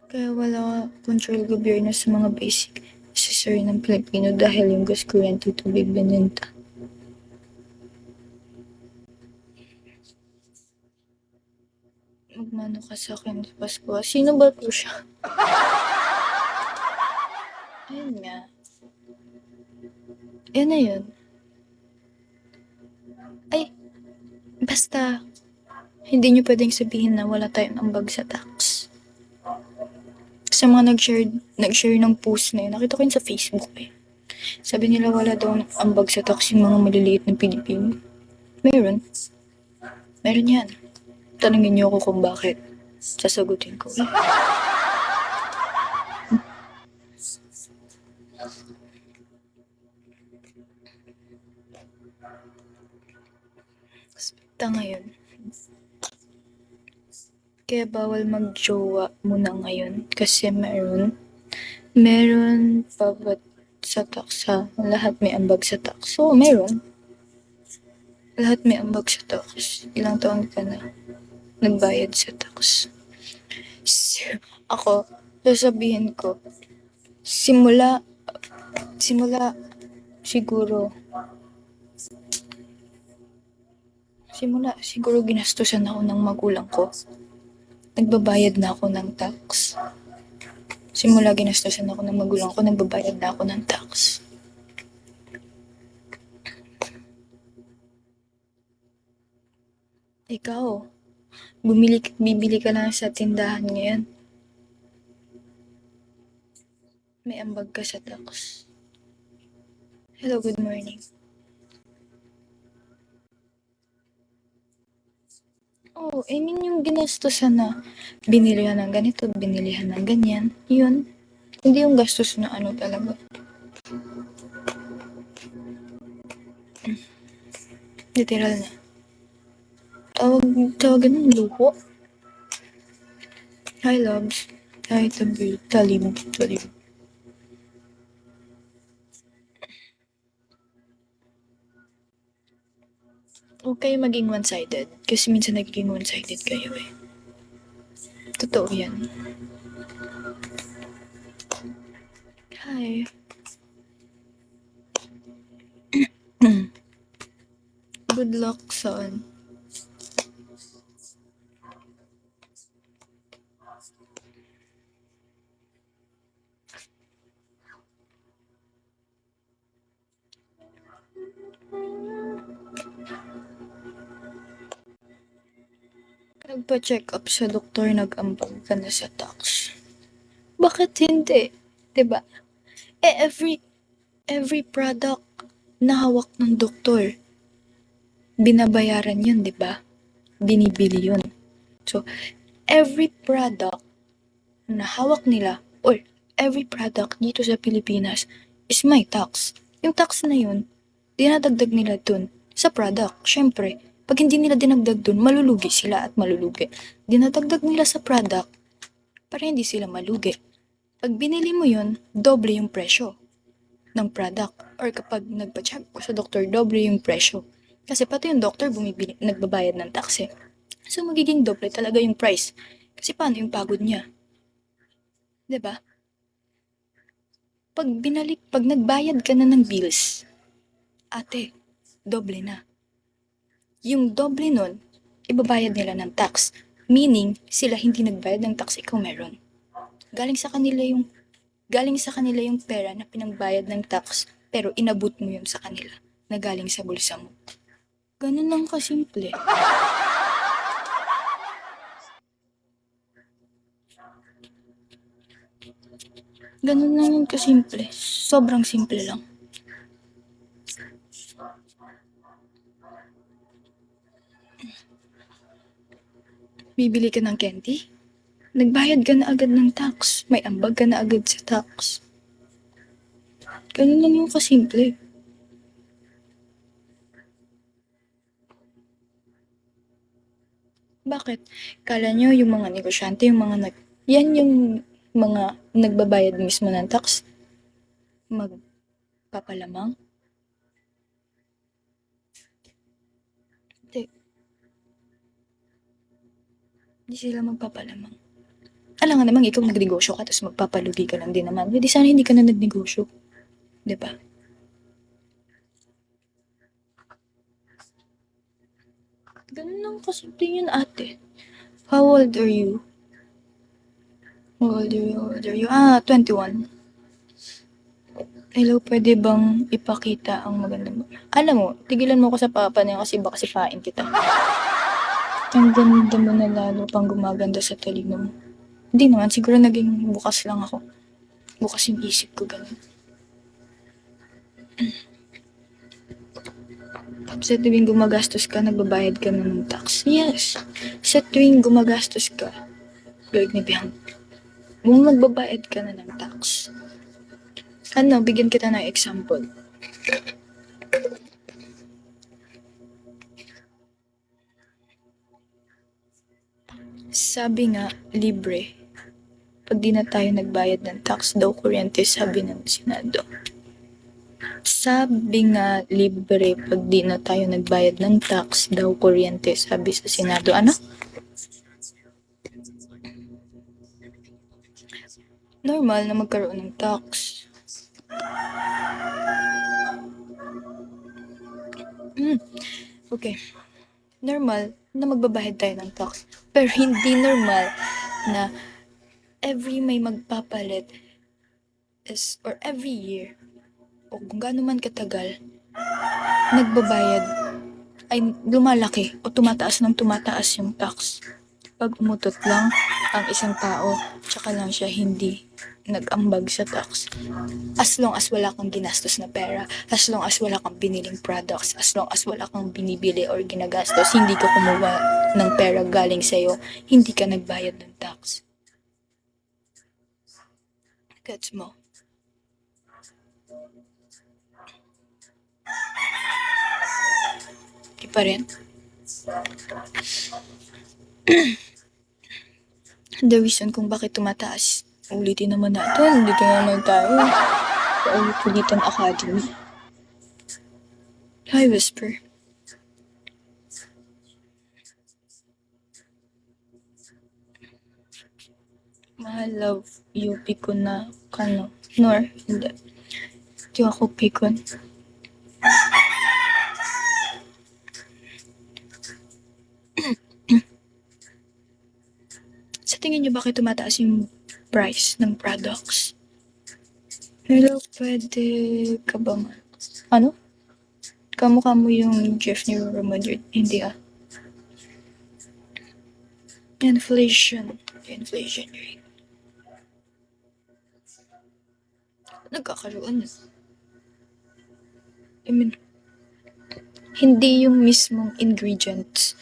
Kaya wala control gobyerno sa mga basic necessary ng Pilipino dahil yung gas kuryente tubig binenta. Magmano ka sa akin sa Pasko. Sino ba po siya? Ayun nga. Yan na yun. Ay, basta, hindi nyo pwedeng sabihin na wala tayong ambag sa tax. Sa mga nag-share ng post na yun, nakita ko yun sa Facebook eh. Sabi nila wala daw ambag sa tax yung mga maliliit na Pilipino. Meron. Meron yan. Tanungin niyo ako kung bakit. Sasagutin ko. Basta ngayon. Kaya bawal mag-jowa muna ngayon. Kasi meron pa ba sa tax ha? Lahat may ambag sa tax. So, meron. Lahat may ambag sa tax. Ilang taon ka na nagbayad sa tax. Ako, sasabihin ko, simula siguro ginastusan ako ng magulang ko. Nagbabayad na ako ng tax. Simula ginastusan ako ng magulang ko, nagbabayad na ako ng tax. Ikaw, bibili ka lang sa tindahan ngayon. May ambag ka sa tax. Hello, good morning. Oh, I mean yung ginastusan na binilihan ng ganito, binilihan ng ganyan, yun. Hindi yung gastos na ano talaga. Literal na. Tawagan ng luho. Hi, loves. Hi, talib. Huwag kayo maging one-sided. Kasi minsan nagiging one-sided kayo eh. Totoo yan. Hi. Good luck, son. Nagpa-check up sa doktor, nag-ambag ka na sa tax. Bakit hindi? Diba? Every product na hawak ng doktor, binabayaran yun, diba? Binibili yun. So, every product na hawak nila, or every product dito sa Pilipinas, is may tax. Yung tax na yun, dinadagdag nila dun sa product. Syempre, pag hindi nila dinagdag dun, malulugi sila at malulugi. Dinadagdag nila sa product para hindi sila malugi. Pag binili mo yun, doble yung presyo ng product. Or kapag nagpa-check ko sa doktor, doble yung presyo. Kasi pati yung doktor nagbabayad ng tax eh. So magiging doble talaga yung price. Kasi paano yung pagod niya? 'Di ba? Pag nagbayad ka na ng bills, ate, doble na. Yung doble nun, ibabayad nila ng tax. Meaning, sila hindi nagbayad ng tax, ikaw meron. Galing sa kanila yung pera na pinangbayad ng tax, pero inabot mo yun sa kanila na galing sa bulsa mo. Ganun lang kasimple. Ganun lang yung kasimple. Sobrang simple lang. Bibili ka ng candy? Nagbayad ka na agad ng tax. May ambag ka na agad sa tax. Ganun lang yung kasimple. Bakit? Kala nyo yung mga negosyante, yan yung mga nagbabayad mismo ng tax? Magpapalamang? Hindi. Hindi sila magpapalamang. alam nga naman ikaw nagnegosyo ka tapos magpapalugi ka lang din naman. Hindi sana hindi ka na nagnegosyo. 'Di ba? Ganun lang kasimple yun ate. How old are you? How old are you? How old are you? 21. Hello, pwede bang ipakita ang magandang alam mo, tigilan mo ko sa papa na yun kasi baka sipain kita. Ang ganda mo na lalo pang gumaganda sa talino mo. Hindi naman, siguro naging bukas lang ako. Bukas yung isip ko ganun. Tapos sa tuwing gumagastos ka, nagbabayad ka na ng tax. Yes. Sa tuwing gumagastos ka, gagnibiyang, magbabayad ka na ng tax. Ano, bigyan kita ng example. Sabi nga, libre. Pag di na tayo nagbayad ng tax daw kuryente, sabi ng Senado. Sabi nga, libre pag di na tayo nagbayad ng tax daw kuryente, sabi sa Senado. Ano? Normal na magkaroon ng tax. Okay. Normal na magbabayad tayo ng tax. Pero hindi normal na every may magpapalit is, or every year, o kung gaano man katagal, nagbabayad, ay lumalaki o tumataas ng tumataas yung tax. Pag umutot lang ang isang tao, tsaka lang siya hindi nag-ambag sa tax. As long as wala kang ginastos na pera, as long as wala kang biniling products, as long as wala kang binibili or ginagastos, hindi ka kumuha ng pera galing sa'yo, hindi ka nagbayad ng tax. Gets mo? Di pa rin? The reason kung bakit tumataas, ulitin naman natin, dito naman tayo. Ulit-ulitan Academy. Hi, Whisper. Mahal, love, UP ko na, kano, nor, hindi. Di ako pikon. Sa tingin niyo bakit tumataas yung price ng products? Hello, pwede ka bang, ano? Kamukha mo yung Jeff ni Roro Madrid. Hindi Inflation rate. Nagkakaroon. I mean, hindi yung mismong ingredients